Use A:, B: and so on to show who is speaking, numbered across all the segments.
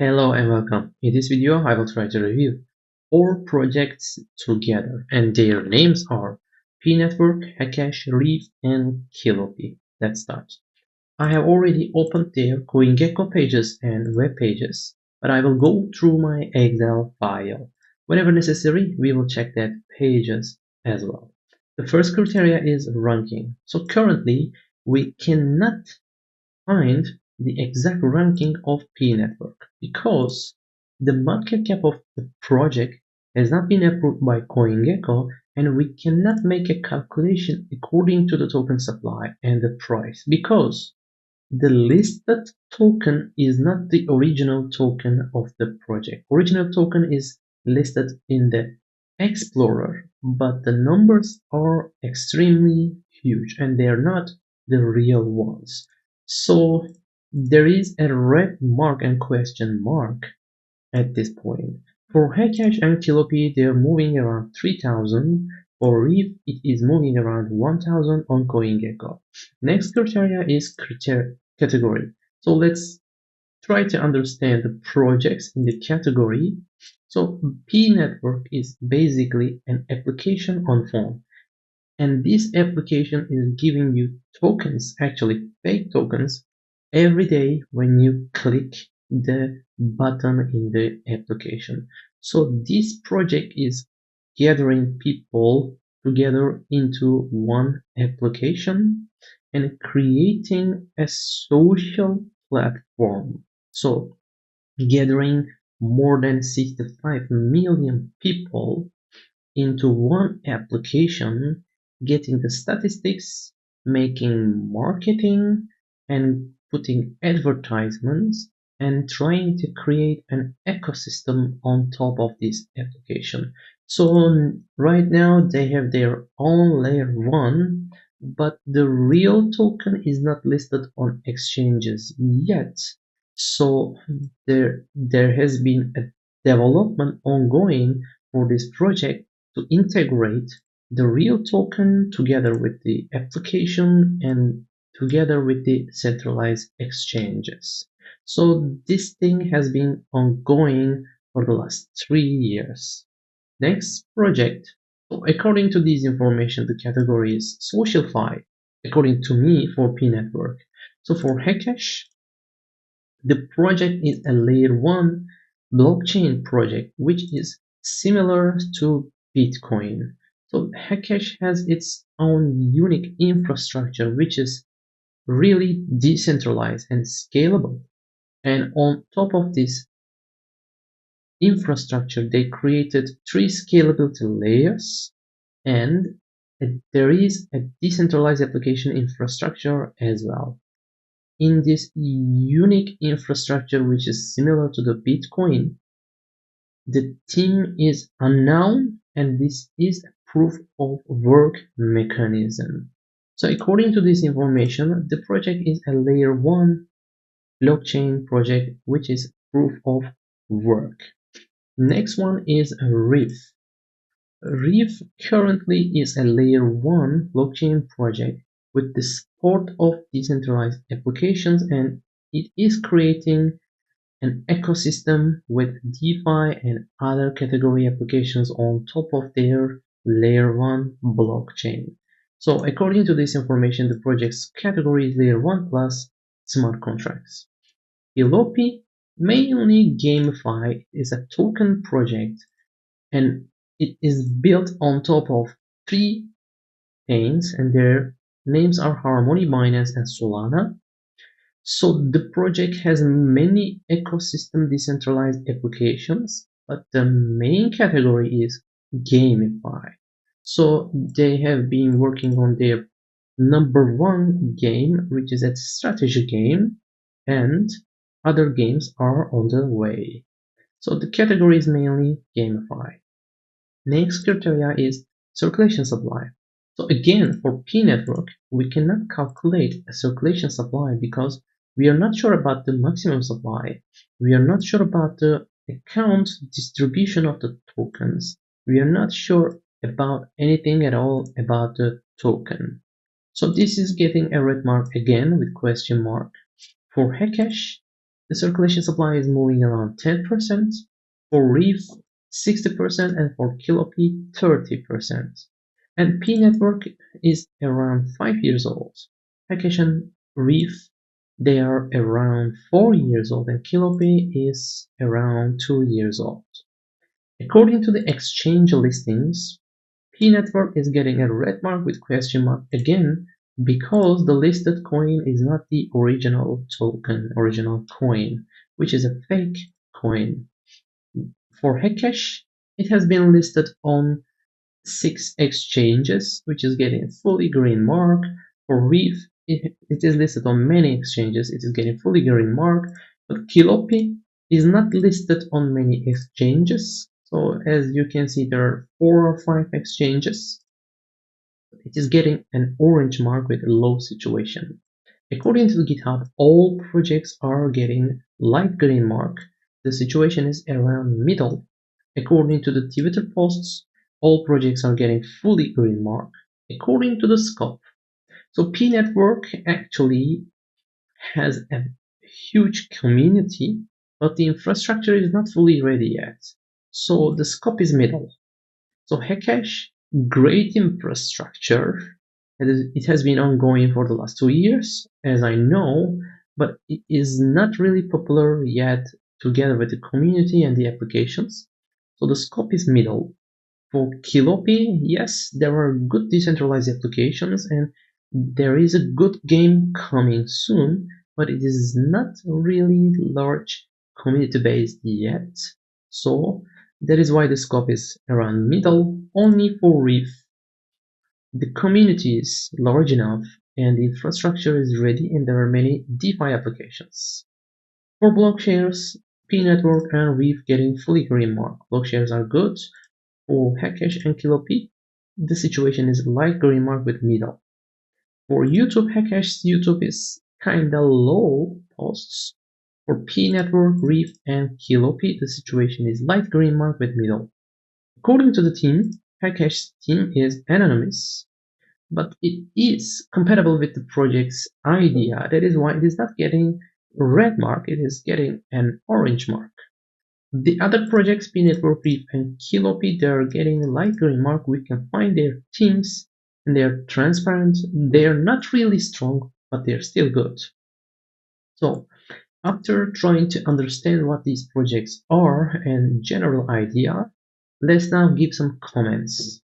A: Hello and welcome. In this video, I will try to review 4 projects together, and their names are P-Network, Hacash, Reef, and Kilopi. Let's start. I have already opened their CoinGecko pages and web pages, but I will go through my Excel file. Whenever necessary, we will check that pages as well. The first criteria is ranking. So currently, we cannot find the exact ranking of P-Network because the market cap of the project has not been approved by CoinGecko, and we cannot make a calculation according to the token supply and the price because the listed token is not the original token of the project. Original token is listed in the Explorer, but the numbers are extremely huge and they are not the real ones. So there is a red mark and question mark at this point. For Hacash and Kilopi, they are moving around 3000. For Reef, it is moving around 1000 on CoinGecko. Next criteria is category. So let's try to understand the projects in the category. So P-Network is basically an application on phone. And this application is giving you tokens, actually fake tokens, every day when you click the button in the application. So this project is gathering people together into one application and creating a social platform. So gathering more than 65 million people into one application, getting the statistics, making marketing, and putting advertisements, and trying to create an ecosystem on top of this application. So right now they have their own layer 1, but the real token is not listed on exchanges yet. So there has been a development ongoing for this project to integrate the real token together with the application and together with the centralized exchanges. So this thing has been ongoing for the last 3 years. Next project. So according to this information, the category is SocialFi, according to me, for P-Network. So for Hacash, the project is a layer 1 blockchain project, which is similar to Bitcoin. So Hacash has its own unique infrastructure, which is really decentralized and scalable. And on top of this infrastructure, they created 3 scalability layers, and there is a decentralized application infrastructure as well. In this unique infrastructure, which is similar to the Bitcoin, the team is unknown, and this is a proof of work mechanism. So according to this information, the project is a layer 1 blockchain project, which is proof of work. Next one is Reef. Reef currently is a layer 1 blockchain project with the support of decentralized applications, and it is creating an ecosystem with DeFi and other category applications on top of their layer 1 blockchain. So according to this information, the project's category is layer 1 plus smart contracts. Kilopi, mainly GameFi, is a token project, and it is built on top of 3 chains, and their names are Harmony, Binance, and Solana. So the project has many ecosystem decentralized applications, but the main category is GameFi. So they have been working on their number 1 game, which is a strategy game, and other games are on the way. So the category is mainly GameFi. Next criteria is circulation supply. So again, for P-Network, we cannot calculate a circulation supply because we are not sure about the maximum supply. We are not sure about the account distribution of the tokens. We are not sure about anything at all about the token. So this is getting a red mark again with question mark. For Hacash, The circulation supply is moving around 10%, for Reef 60%, and for Kilopi 30%. And P network is around 5 years old. Hacash and Reef, they are around 4 years old, and Kilopi is around 2 years old. According to the exchange listings, P network is getting a red mark with question mark again because the listed coin is not the original token, original coin, which is a fake coin. For Hacash, it has been listed on 6 exchanges, which is getting a fully green mark. For Reef, it is listed on many exchanges, it is getting fully green mark. But Kilopi is not listed on many exchanges. So as you can see, there are 4 or 5 exchanges. It is getting an orange mark with a low situation. According to GitHub, all projects are getting light green mark. The situation is around middle. According to the Twitter posts, all projects are getting fully green mark. According to the scope, so P network actually has a huge community, but the infrastructure is not fully ready yet. So the scope is middle. So Hacash, great infrastructure. It has been ongoing for the last 2 years, as I know, but it is not really popular yet together with the community and the applications. So the scope is middle. For Kilopi, yes, there are good decentralized applications and there is a good game coming soon, but it is not really large community based yet. So that is why the scope is around middle. Only for Reef, the community is large enough and the infrastructure is ready and there are many DeFi applications. For block shares, P network and Reef getting fully green mark. Block shares are good. For Hacash and Kilopi, the situation is light green mark with middle. For YouTube, Hacash YouTube is kinda low posts. For P network, Reef, and Kilopi, the situation is light green mark with middle. According to the team, Hacash's team is anonymous, but it is compatible with the project's idea. That is why it is not getting red mark, it is getting an orange mark. The other projects, P network, Reef, and Kilopi, they are getting a light green mark. We can find their teams and they are transparent. They are not really strong, but they are still good. So after trying to understand what these projects are and general idea, let's now give some comments.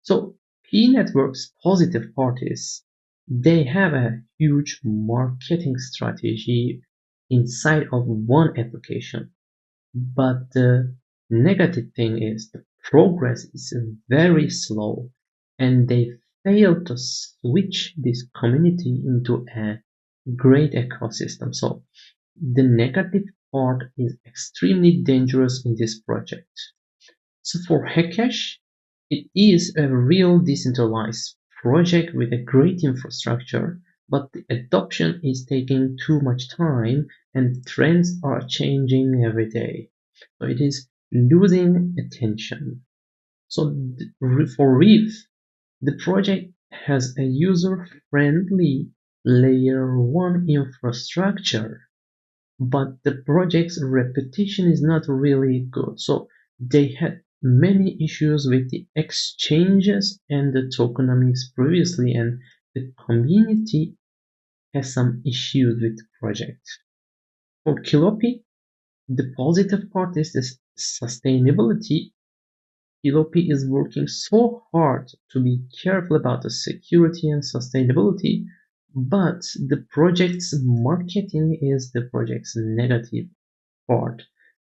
A: So P Network's positive part is they have a huge marketing strategy inside of one application. But the negative thing is the progress is very slow and they fail to switch this community into a great ecosystem. So the negative part is extremely dangerous in this project. So for Hacash, it is a real decentralized project with a great infrastructure, but the adoption is taking too much time and trends are changing every day. So it is losing attention. So for Reef, the project has a user-friendly layer 1 infrastructure, but the project's reputation is not really good. So they had many issues with the exchanges and the tokenomics previously, and the community has some issues with the project. For Kilopi, the positive part is the sustainability. Kilopi is working so hard to be careful about the security and sustainability, but the project's marketing is the project's negative part.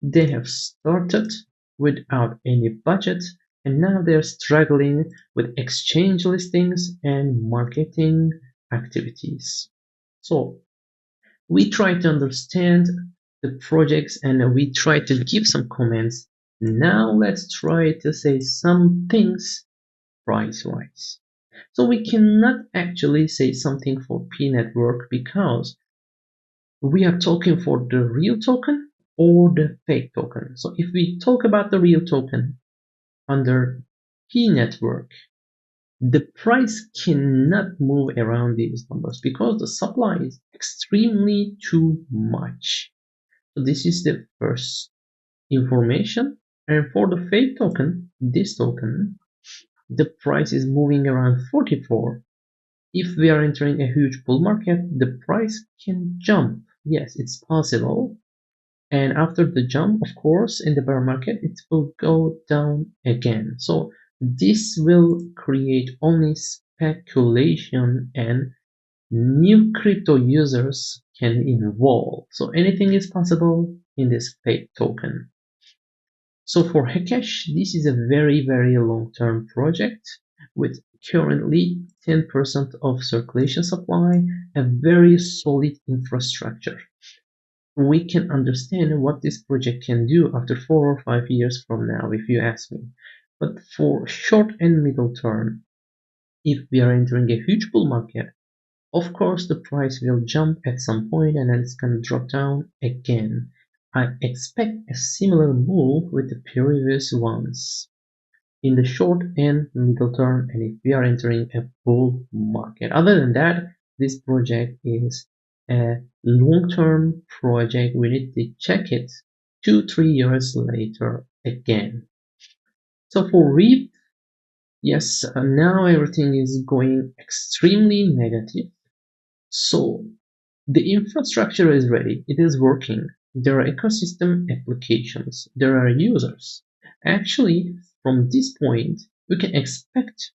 A: They have started without any budget and now they're struggling with exchange listings and marketing activities. So we try to understand the projects and we try to give some comments. Now let's try to say some things price-wise. So we cannot actually say something for P network because we are talking for the real token or the fake token. So if we talk about the real token under P network, the price cannot move around these numbers because the supply is extremely too much. So this is the first information. And for the fake token, this token, the price is moving around 44. If we are entering a huge bull market, the price can jump. Yes, it's possible. And after the jump, of course, in the bear market, it will go down again. So this will create only speculation, and new crypto users can involve. So anything is possible in this fake token. So for Hacash, this is a very, very long-term project with currently 10% of circulation supply, a very solid infrastructure. We can understand what this project can do after 4 or 5 years from now, if you ask me. But for short and middle term, if we are entering a huge bull market, of course the price will jump at some point and then it's going to drop down again. I expect a similar move with the previous ones in the short and middle term, and if we are entering a bull market. Other than that, this project is a long-term project. We need to check it 2-3 years later again. So for Reef, yes, now everything is going extremely negative. So the infrastructure is ready, it is working. There are ecosystem applications, there are users. Actually, from this point, we can expect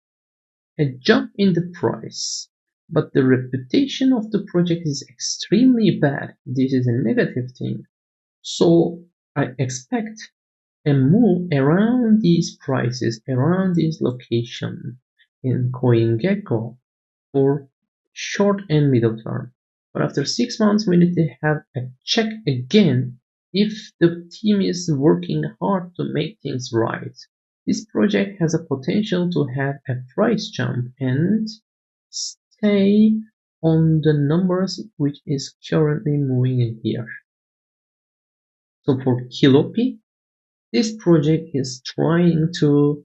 A: a jump in the price, but the reputation of the project is extremely bad. This is a negative thing. So I expect a move around these prices, around this location in CoinGecko for short and middle term. But after 6 months, we need to have a check again if the team is working hard to make things right. This project has a potential to have a price jump and stay on the numbers which is currently moving in here. So for Kilopi, this project is trying to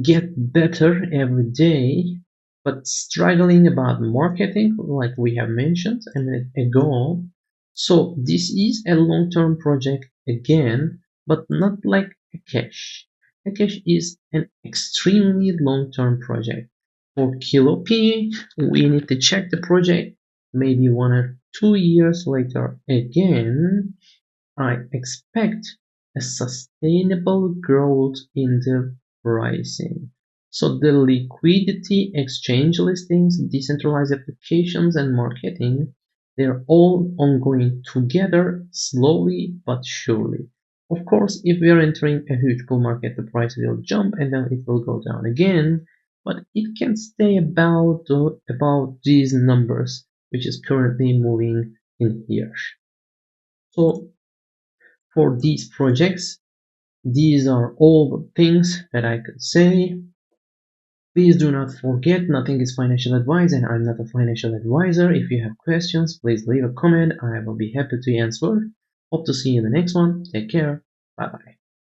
A: get better every day, but struggling about marketing, like we have mentioned a minute ago. So this is a long-term project again, but not like Hacash. Hacash is an extremely long-term project. For Kilopi, we need to check the project maybe 1 or 2 years later again. I expect a sustainable growth in the pricing. So the liquidity, exchange listings, decentralized applications, and marketing, they're all ongoing together slowly but surely. Of course, if we are entering a huge bull market, the price will jump and then it will go down again, but it can stay about these numbers, which is currently moving in here. So for these projects, these are all the things that I could say. Please do not forget, nothing is financial advice and I'm not a financial advisor. If you have questions, please leave a comment. I will be happy to answer. Hope to see you in the next one. Take care. Bye bye.